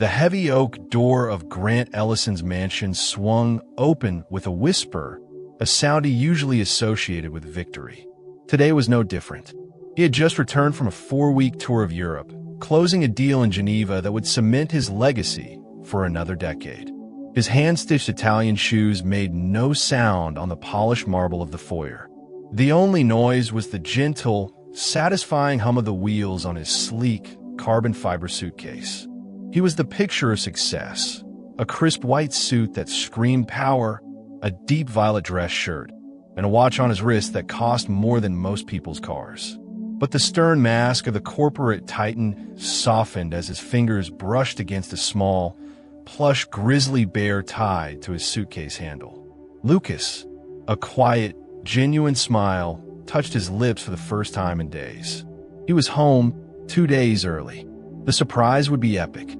The heavy oak door of Grant Ellison's mansion swung open with a whisper, a sound he usually associated with victory. Today was no different. He had just returned from a 4-week tour of Europe, closing a deal in Geneva that would cement his legacy for another decade. His hand-stitched Italian shoes made no sound on the polished marble of the foyer. The only noise was the gentle, satisfying hum of the wheels on his sleek, carbon fiber suitcase. He was the picture of success, a crisp white suit that screamed power, a deep violet dress shirt, and a watch on his wrist that cost more than most people's cars. But the stern mask of the corporate titan softened as his fingers brushed against a small, plush grizzly bear tied to his suitcase handle. Lucas, a quiet, genuine smile, touched his lips for the first time in days. He was home 2 days early. The surprise would be epic.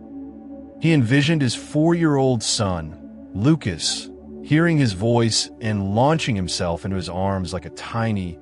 He envisioned his 4-year-old son, Lucas, hearing his voice and launching himself into his arms like a tiny,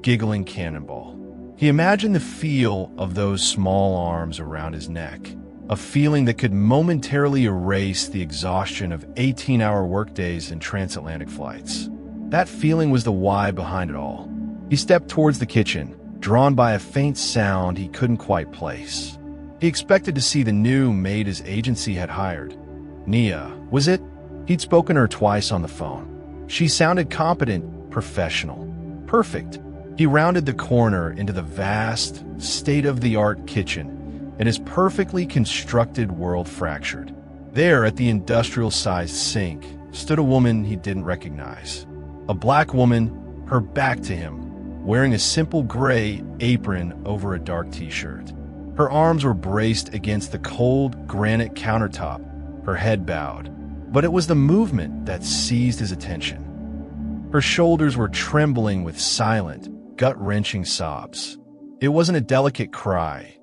giggling cannonball. He imagined the feel of those small arms around his neck, a feeling that could momentarily erase the exhaustion of 18-hour workdays and transatlantic flights. That feeling was the why behind it all. He stepped towards the kitchen, drawn by a faint sound he couldn't quite place. He expected to see the new maid his agency had hired. Nia, was it? He'd spoken to her twice on the phone. She sounded competent, professional. Perfect. He rounded the corner into the vast, state-of-the-art kitchen, and his perfectly constructed world fractured. There, at the industrial-sized sink, stood a woman he didn't recognize. A black woman, her back to him, wearing a simple gray apron over a dark t-shirt. Her arms were braced against the cold granite countertop, her head bowed. But it was the movement that seized his attention. Her shoulders were trembling with silent, gut-wrenching sobs. It wasn't a delicate cry.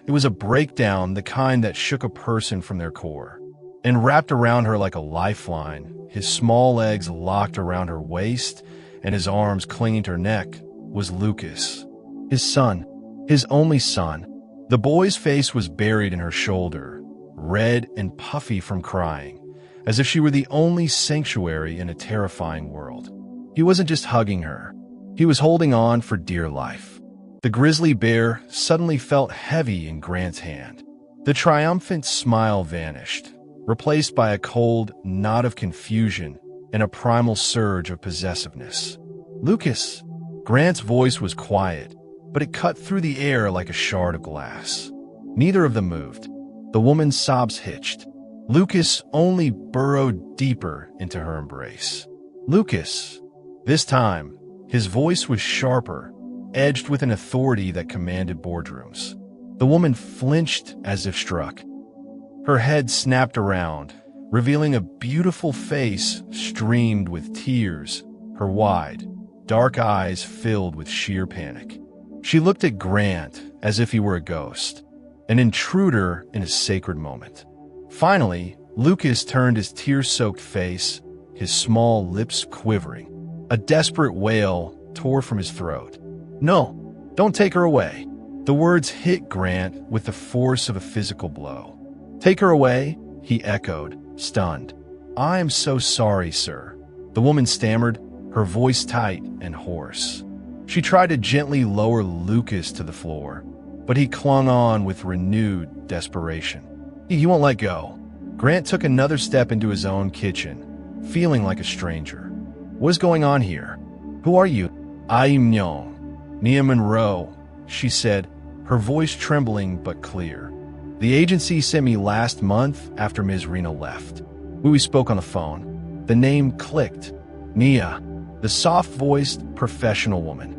It was a breakdown, the kind that shook a person from their core. And wrapped around her like a lifeline, his small legs locked around her waist and his arms clinging to her neck, was Lucas. His son, his only son. The boy's face was buried in her shoulder, red and puffy from crying, as if she were the only sanctuary in a terrifying world. He wasn't just hugging her. He was holding on for dear life. The grizzly bear suddenly felt heavy in Grant's hand. The triumphant smile vanished, replaced by a cold knot of confusion and a primal surge of possessiveness. Lucas! Grant's voice was quiet, but it cut through the air like a shard of glass. Neither of them moved. The woman's sobs hitched. Lucas only burrowed deeper into her embrace. Lucas! This time, his voice was sharper, edged with an authority that commanded boardrooms. The woman flinched as if struck. Her head snapped around, revealing a beautiful face streamed with tears, her wide, dark eyes filled with sheer panic. She looked at Grant as if he were a ghost, an intruder in a sacred moment. Finally, Lucas turned his tear-soaked face, his small lips quivering. A desperate wail tore from his throat. "No, don't take her away." The words hit Grant with the force of a physical blow. "Take her away?" he echoed, stunned. "I am so sorry, sir," the woman stammered, her voice tight and hoarse. She tried to gently lower Lucas to the floor, but he clung on with renewed desperation. He won't let go. Grant took another step into his own kitchen, feeling like a stranger. "What's going on here? Who are you?" "I'm Nyong. Nia Monroe," she said, her voice trembling but clear. "The agency sent me last month after Ms. Rena left. We spoke on the phone. The name clicked. Nia, the soft-voiced, professional woman."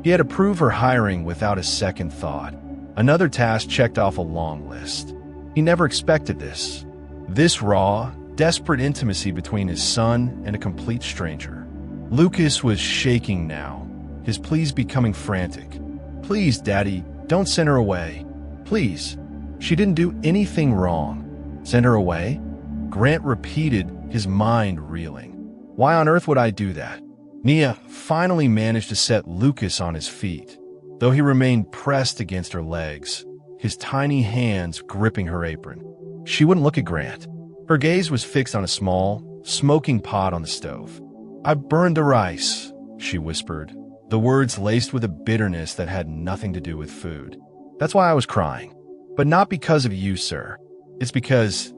He had approved her hiring without a second thought. Another task checked off a long list. He never expected this. This raw, desperate intimacy between his son and a complete stranger. Lucas was shaking now, his pleas becoming frantic. "Please, Daddy, don't send her away. Please. She didn't do anything wrong." "Send her away?" Grant repeated, his mind reeling. "Why on earth would I do that?" Nia finally managed to set Lucas on his feet, though he remained pressed against her legs, his tiny hands gripping her apron. She wouldn't look at Grant. Her gaze was fixed on a small, smoking pot on the stove. "I burned the rice," she whispered, the words laced with a bitterness that had nothing to do with food. "That's why I was crying. But not because of you, sir. It's because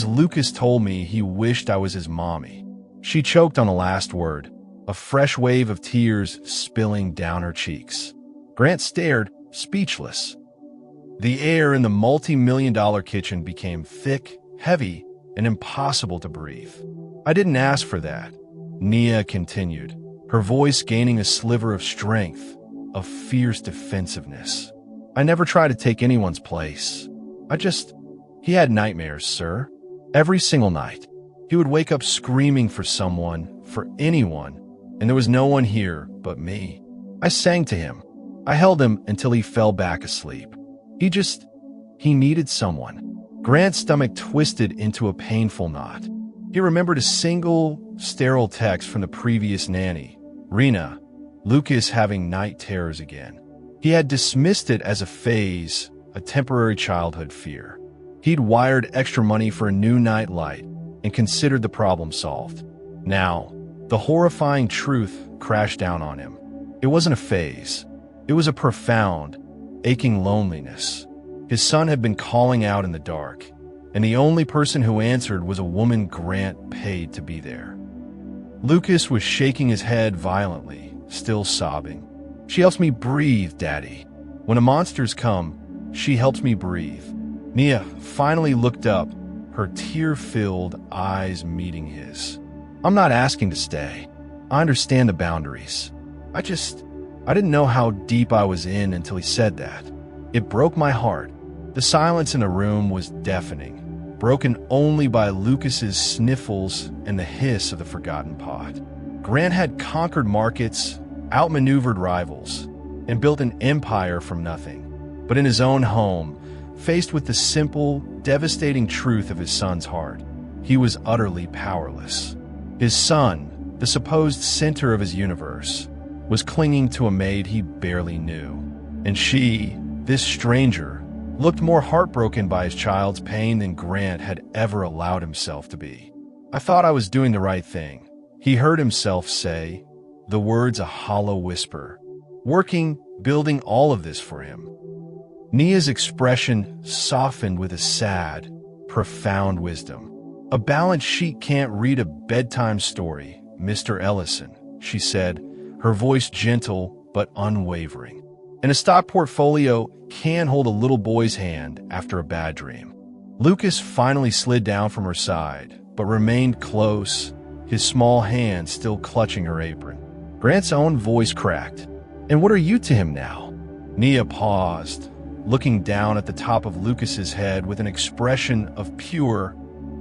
Lucas told me he wished I was his mommy." She choked on the last word, a fresh wave of tears spilling down her cheeks. Grant stared, speechless. The air in the multi-million-dollar kitchen became thick, heavy, and impossible to breathe. "I didn't ask for that," Nia continued, her voice gaining a sliver of strength, of fierce defensiveness. "I never tried to take anyone's place. He had nightmares, sir. Every single night. He would wake up screaming for someone, for anyone, and there was no one here but me. I sang to him. I held him until he fell back asleep. He needed someone." Grant's stomach twisted into a painful knot. He remembered a single, sterile text from the previous nanny, Rena, Lucas having night terrors again. He had dismissed it as a phase, a temporary childhood fear. He'd wired extra money for a new night light and considered the problem solved. Now, the horrifying truth crashed down on him. It wasn't a phase. It was a profound, aching loneliness. His son had been calling out in the dark, and the only person who answered was a woman Grant paid to be there. Lucas was shaking his head violently, still sobbing. "She helps me breathe, Daddy. When the monsters come, she helps me breathe." Nia finally looked up, her tear-filled eyes meeting his. "I'm not asking to stay. I understand the boundaries. I didn't know how deep I was in until he said that. It broke my heart." The silence in the room was deafening, broken only by Lucas's sniffles and the hiss of the forgotten pot. Grant had conquered markets, outmaneuvered rivals, and built an empire from nothing. But in his own home, faced with the simple, devastating truth of his son's heart, he was utterly powerless. His son, the supposed center of his universe, was clinging to a maid he barely knew. And she, this stranger, looked more heartbroken by his child's pain than Grant had ever allowed himself to be. "I thought I was doing the right thing," he heard himself say, the words a hollow whisper. Working, building all of this for him. Nia's expression softened with a sad, profound wisdom. "A balance sheet can't read a bedtime story, Mr. Ellison," she said, her voice gentle but unwavering. "And a stock portfolio can hold a little boy's hand after a bad dream." Lucas finally slid down from her side, but remained close, his small hand still clutching her apron. Grant's own voice cracked. "And what are you to him now?" Nia paused, looking down at the top of Lucas's head with an expression of pure,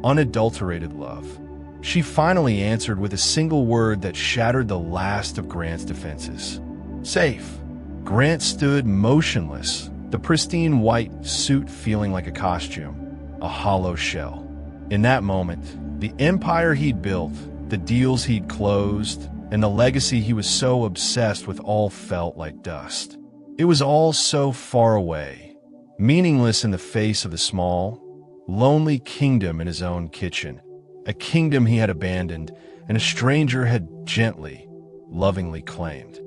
unadulterated love. She finally answered with a single word that shattered the last of Grant's defenses. "Safe." Grant stood motionless, the pristine white suit feeling like a costume, a hollow shell. In that moment, the empire he'd built, the deals he'd closed, and the legacy he was so obsessed with all felt like dust. It was all so far away, meaningless in the face of the small, lonely kingdom in his own kitchen, a kingdom he had abandoned and a stranger had gently, lovingly claimed.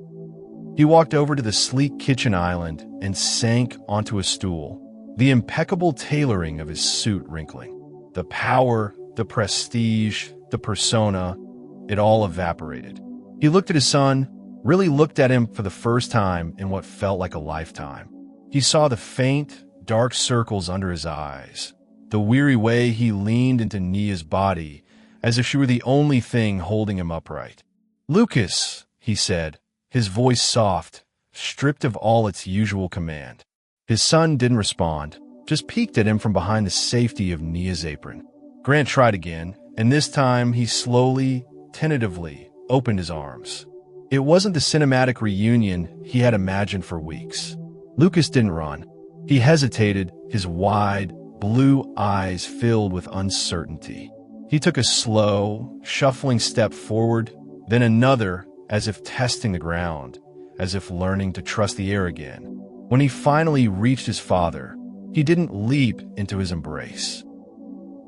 He walked over to the sleek kitchen island and sank onto a stool, the impeccable tailoring of his suit wrinkling. The power, the prestige, the persona, it all evaporated. He looked at his son, really looked at him for the first time in what felt like a lifetime. He saw the faint, dark circles under his eyes, the weary way he leaned into Nia's body as if she were the only thing holding him upright. "Lucas," he said, his voice soft, stripped of all its usual command. His son didn't respond, just peeked at him from behind the safety of Nia's apron. Grant tried again, and this time he slowly, tentatively opened his arms. It wasn't the cinematic reunion he had imagined for weeks. Lucas didn't run. He hesitated, his wide, blue eyes filled with uncertainty. He took a slow, shuffling step forward, then another, as if testing the ground, as if learning to trust the air again. When he finally reached his father, he didn't leap into his embrace.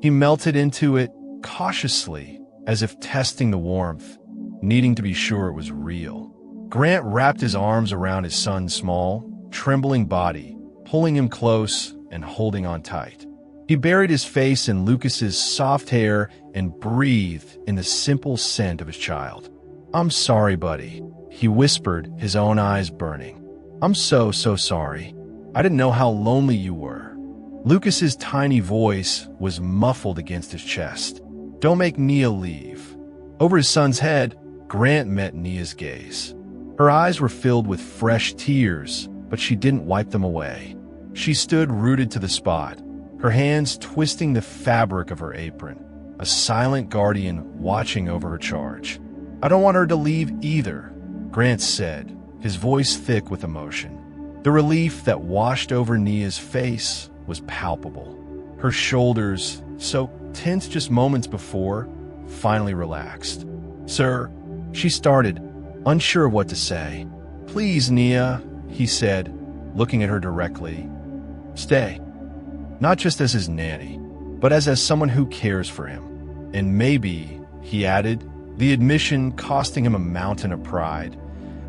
He melted into it cautiously, as if testing the warmth, needing to be sure it was real. Grant wrapped his arms around his son's small, trembling body, pulling him close and holding on tight. He buried his face in Lucas's soft hair and breathed in the simple scent of his child. "I'm sorry, buddy," he whispered, his own eyes burning. "I'm so sorry. I didn't know how lonely you were." Lucas's tiny voice was muffled against his chest. "Don't make Nia leave." Over his son's head, Grant met Nia's gaze. Her eyes were filled with fresh tears, but she didn't wipe them away. She stood rooted to the spot, her hands twisting the fabric of her apron, a silent guardian watching over her charge. "I don't want her to leave either," Grant said, his voice thick with emotion. The relief that washed over Nia's face was palpable. Her shoulders, so tense just moments before, finally relaxed. "Sir," she started, unsure of what to say. "Please, Nia," he said, looking at her directly. "Stay." Not just as his nanny, but as someone who cares for him. And maybe, he added, the admission costing him a mountain of pride,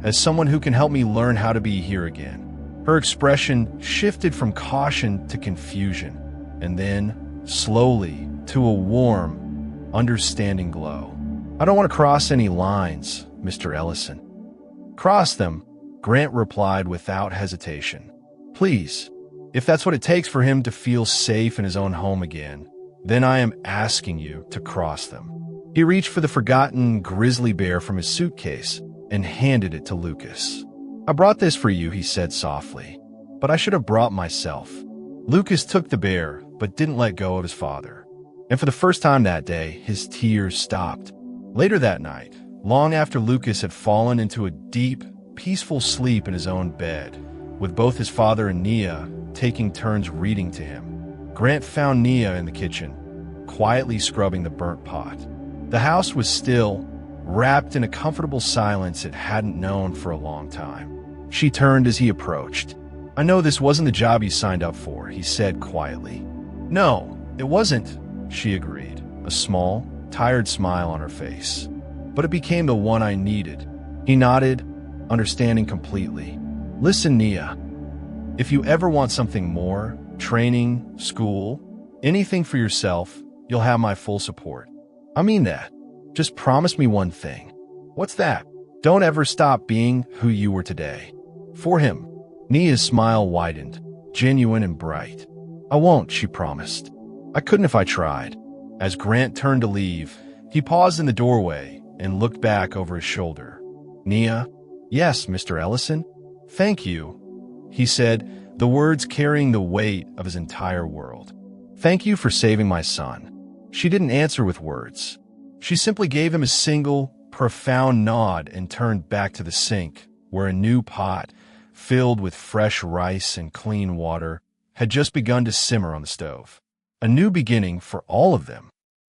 as someone who can help me learn how to be here again. Her expression shifted from caution to confusion, and then, slowly, to a warm, understanding glow. "I don't want to cross any lines, Mr. Ellison." "Cross them," Grant replied without hesitation. "Please, if that's what it takes for him to feel safe in his own home again, then I am asking you to cross them." He reached for the forgotten grizzly bear from his suitcase and handed it to Lucas. "I brought this for you," he said softly, "but I should have brought myself." Lucas took the bear, but didn't let go of his father. And for the first time that day, his tears stopped. Later that night, long after Lucas had fallen into a deep, peaceful sleep in his own bed, with both his father and Nia taking turns reading to him, Grant found Nia in the kitchen, quietly scrubbing the burnt pot. The house was still, wrapped in a comfortable silence it hadn't known for a long time. She turned as he approached. "I know this wasn't the job you signed up for," he said quietly. "No, it wasn't," she agreed, a small, tired smile on her face. "But it became the one I needed." He nodded, understanding completely. "Listen, Nia, if you ever want something more, training, school, anything for yourself, you'll have my full support. I mean that. Just promise me one thing." "What's that?" "Don't ever stop being who you were today." For him, Nia's smile widened, genuine and bright. "I won't," she promised. "I couldn't if I tried." As Grant turned to leave, he paused in the doorway and looked back over his shoulder. "Nia?" "Yes, Mr. Ellison?" "Thank you," he said, the words carrying the weight of his entire world. "Thank you for saving my son." She didn't answer with words. She simply gave him a single, profound nod and turned back to the sink, where a new pot, filled with fresh rice and clean water, had just begun to simmer on the stove. A new beginning for all of them.